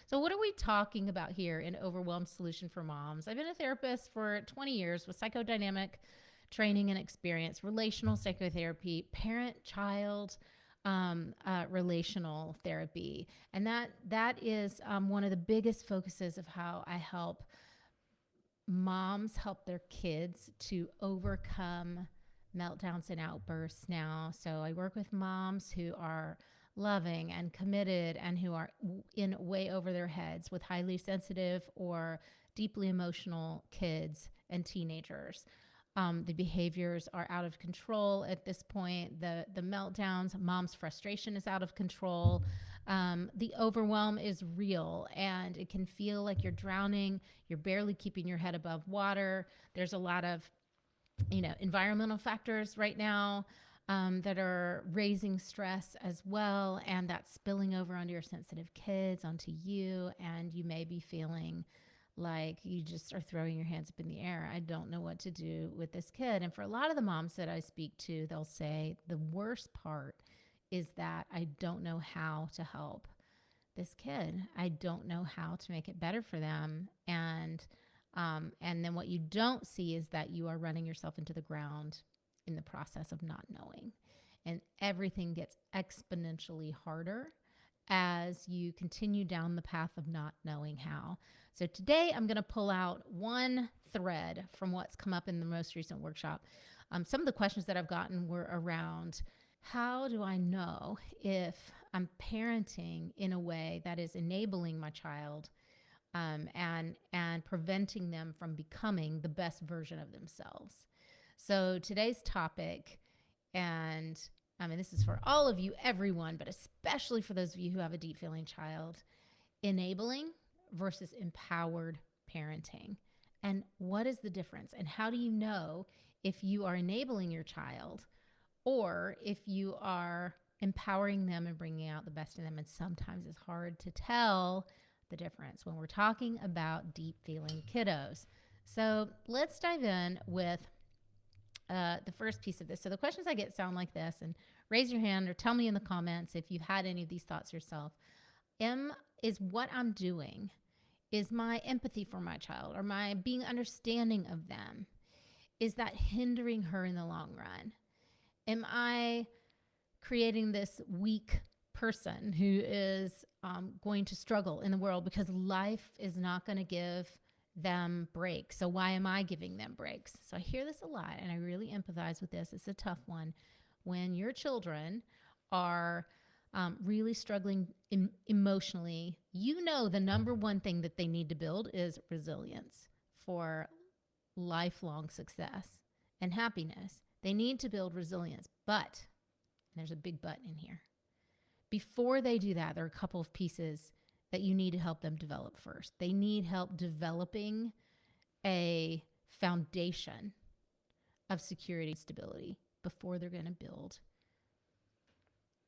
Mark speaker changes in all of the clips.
Speaker 1: So, what are we talking about here in Overwhelmed Solution for Moms? I've been a therapist for 20 years with psychodynamic training and experience, relational psychotherapy, parent child relational therapy. And that is one of the biggest focuses of how I help moms help their kids to overcome meltdowns and outbursts now. So I work with moms who are loving and committed and who are in way over their heads with highly sensitive or deeply emotional kids and teenagers. The behaviors are out of control at this point. The meltdowns, mom's frustration is out of control. The overwhelm is real, and it can feel like you're drowning. You're barely keeping your head above water. There's a lot of environmental factors right now that are raising stress as well, and that's spilling over onto your sensitive kids, onto you, and you may be feeling like you just are throwing your hands up in the air. I don't know what to do with this kid. And for a lot of the moms that I speak to, they'll say the worst part is that I don't know how to help this kid. I don't know how to make it better for them. And then what you don't see is that you are running yourself into the ground in the process of not knowing. And everything gets exponentially harder as you continue down the path of not knowing how. So today I'm going to pull out one thread from what's come up in the most recent workshop. Some of the questions that I've gotten were around, how do I know if I'm parenting in a way that is enabling my child and preventing them from becoming the best version of themselves? So today's topic, and this is for all of you, everyone, but especially for those of you who have a deep feeling child, enabling versus empowered parenting. And what is the difference? And how do you know if you are enabling your child or if you are empowering them and bringing out the best in them? And sometimes it's hard to tell the difference when we're talking about deep feeling kiddos. So let's dive in with the first piece of this. So the questions I get sound like this, and raise your hand or tell me in the comments if you've had any of these thoughts yourself. Is what I'm doing, is my empathy for my child or my being understanding of them, is that hindering her in the long run? Am I creating this weak person who is going to struggle in the world because life is not going to give them breaks? So why am I giving them breaks? So I hear this a lot, and I really empathize with this. It's a tough one. When your children are really struggling emotionally, the number one thing that they need to build is resilience for lifelong success and happiness. They need to build resilience, but there's a big but in here. Before they do that, there are a couple of pieces that you need to help them develop first. They need help developing a foundation of security and stability before they're going to build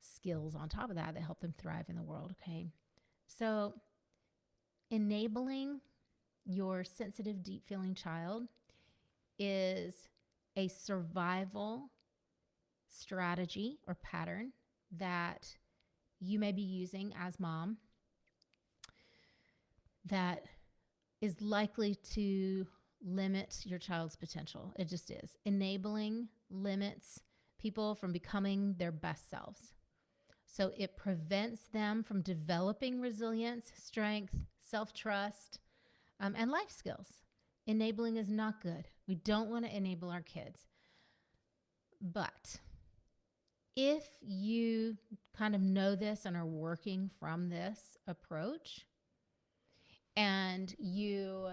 Speaker 1: skills on top of that help them thrive in the world, okay? So enabling your sensitive, deep feeling child is a survival strategy or pattern that you may be using as mom that is likely to limit your child's potential. It just is. Enabling limits people from becoming their best selves. So it prevents them from developing resilience, strength, self-trust, and life skills. Enabling is not good. We don't want to enable our kids. But if you kind of know this and are working from this approach, and you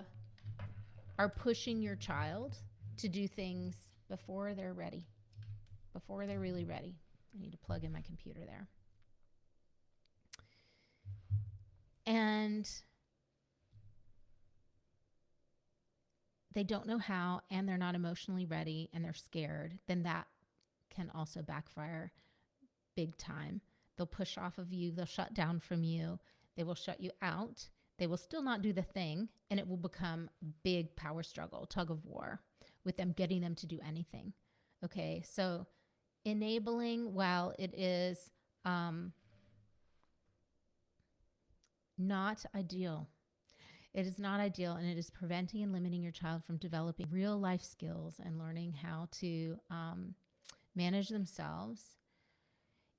Speaker 1: are pushing your child to do things before they're ready, before they're really ready. I need to plug in my computer there. And they don't know how, and they're not emotionally ready, and they're scared, then that can also backfire big time. They'll push off of you. They'll shut down from you. They will shut you out. They will still not do the thing, and it will become big power struggle, tug of war with them, getting them to do anything. Okay, so enabling, while it is Not ideal. It is not ideal, and it is preventing and limiting your child from developing real life skills and learning how to manage themselves.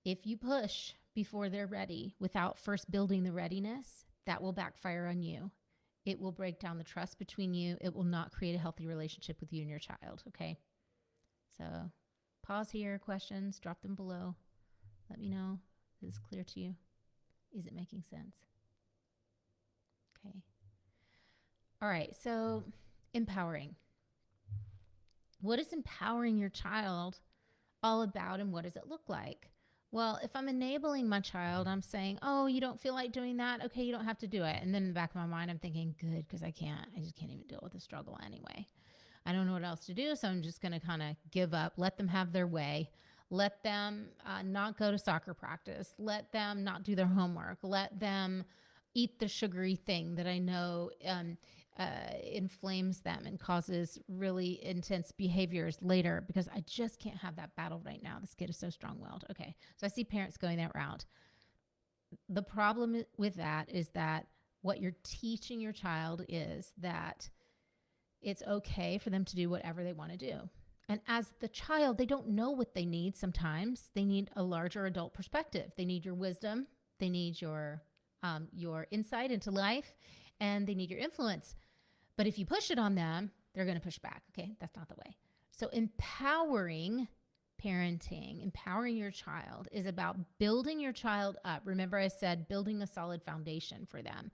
Speaker 1: If you push before they're ready without first building the readiness, that will backfire on you. It will break down the trust between you. It will not create a healthy relationship with you and your child. Okay. So pause here, questions, drop them below. Let me know if it's clear to you. Is it making sense? Okay. All right. So empowering. What is empowering your child all about, and what does it look like? Well, if I'm enabling my child, I'm saying, oh, you don't feel like doing that? Okay, you don't have to do it. And then in the back of my mind, I'm thinking, good, because I just can't even deal with the struggle anyway. I don't know what else to do, so I'm just going to kind of give up, let them have their way, let them not go to soccer practice, let them not do their homework, let them eat the sugary thing that I know inflames them and causes really intense behaviors later, because I just can't have that battle right now. This kid is so strong-willed. Okay, so I see parents going that route. The problem with that is that what you're teaching your child is that it's okay for them to do whatever they want to do. And as the child, they don't know what they need sometimes. They need a larger adult perspective. They need your wisdom. They need your insight into life, and they need your influence. But if you push it on them, they're going to push back. Okay, that's not the way. So empowering parenting, empowering your child is about building your child up. Remember I said building a solid foundation for them.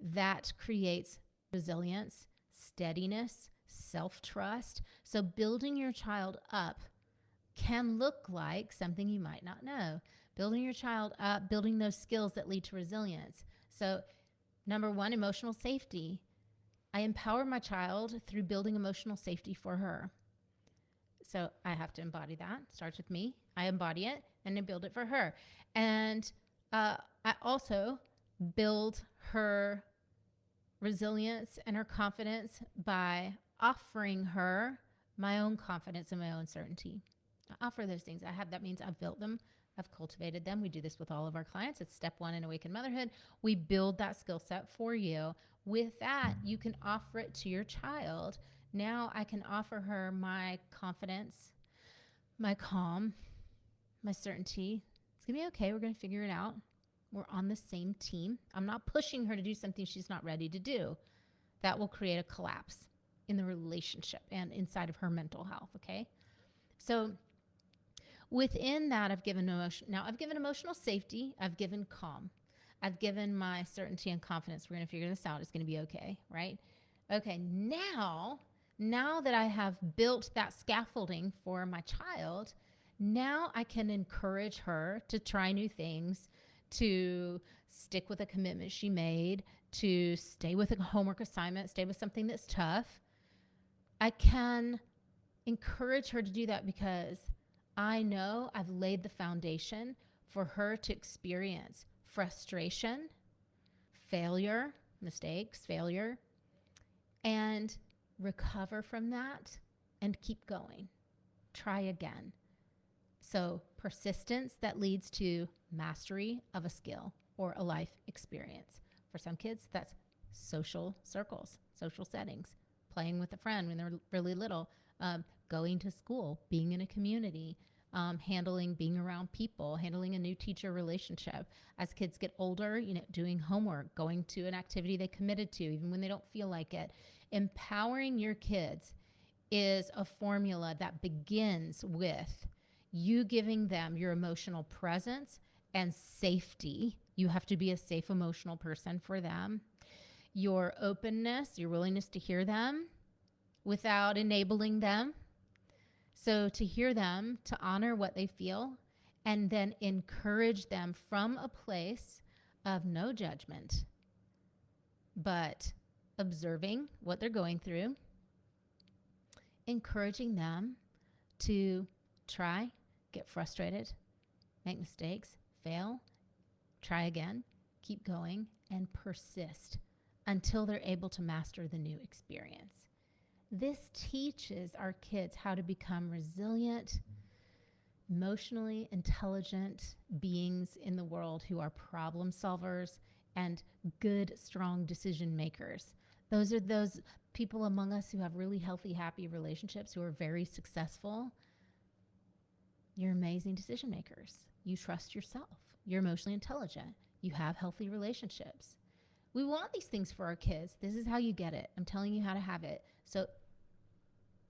Speaker 1: That creates resilience, steadiness, self-trust. So building your child up can look like something you might not know. Building your child up, building those skills that lead to resilience. So number one, emotional safety. I empower my child through building emotional safety for her. So I have to embody that. It starts with me. I embody it and then build it for her. And I also build her resilience and her confidence by offering her my own confidence and my own certainty. I offer those things. That means I've built them. I've cultivated them. We do this with all of our clients. It's step one in Awaken Motherhood. We build that skill set for you. With that, you can offer it to your child. Now I can offer her my confidence, my calm, my certainty. It's going to be okay. We're going to figure it out. We're on the same team. I'm not pushing her to do something she's not ready to do. That will create a collapse in the relationship and inside of her mental health, okay? So within that, I've given emotional safety. I've given calm. I've given my certainty and confidence. We're going to figure this out. It's going to be okay, right? Okay, now that I have built that scaffolding for my child, now I can encourage her to try new things, to stick with a commitment she made, to stay with a homework assignment, stay with something that's tough. I can encourage her to do that because I know I've laid the foundation for her to experience frustration, failure, and recover from that and keep going. Try again. So persistence that leads to mastery of a skill or a life experience. For some kids, that's social circles, social settings, playing with a friend when they're really little, going to school, being in a community, being around people, handling a new teacher relationship. As kids get older, doing homework, going to an activity they committed to, even when they don't feel like it. Empowering your kids is a formula that begins with you giving them your emotional presence and safety. You have to be a safe emotional person for them. Your openness, your willingness to hear them without enabling them. So to hear them, to honor what they feel, and then encourage them from a place of no judgment, but observing what they're going through, encouraging them to try, get frustrated, make mistakes, fail, try again, keep going, and persist until they're able to master the new experience. This teaches our kids how to become resilient, emotionally intelligent beings in the world who are problem solvers and good, strong decision makers. Those are those people among us who have really healthy, happy relationships, who are very successful. You're amazing decision makers. You trust yourself. You're emotionally intelligent. You have healthy relationships. We want these things for our kids. This is how you get it. I'm telling you how to have it. So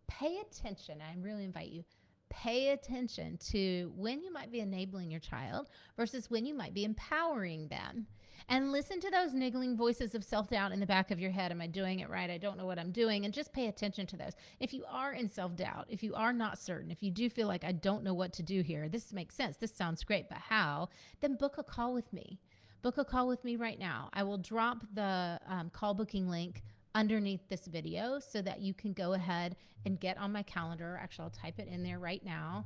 Speaker 1: pay attention. I really invite you. Pay attention to when you might be enabling your child versus when you might be empowering them. And listen to those niggling voices of self-doubt in the back of your head. Am I doing it right? I don't know what I'm doing. And just pay attention to those. If you are in self-doubt, if you are not certain, if you do feel like I don't know what to do here, this makes sense, this sounds great, but how? Then book a call with me. Book a call with me right now. I will drop the call booking link underneath this video so that you can go ahead and get on my calendar. Actually, I'll type it in there right now.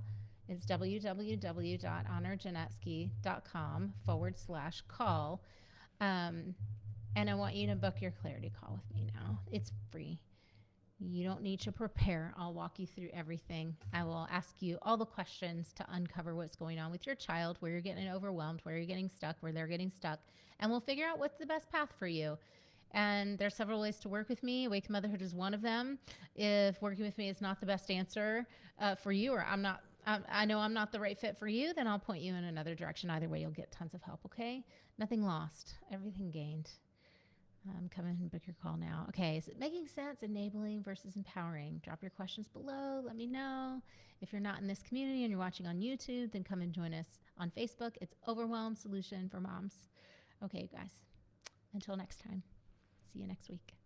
Speaker 1: It's www.honorjanetsky.com/call. And I want you to book your clarity call with me now. It's free. You don't need to prepare. I'll walk you through everything. I will ask you all the questions to uncover what's going on with your child, where you're getting overwhelmed, where you're getting stuck, where they're getting stuck, and we'll figure out what's the best path for you. And there's several ways to work with me. Awake Motherhood is one of them. If working with me is not the best answer for you, or I know I'm not the right fit for you, then I'll point you in another direction. Either way, you'll get tons of help, okay? Nothing lost, everything gained. Come in and book your call now. Okay, is it making sense? Enabling versus empowering. Drop your questions below. Let me know. If you're not in this community and you're watching on YouTube, then come and join us on Facebook. It's Overwhelm Solution for Moms. Okay, you guys. Until next time. See you next week.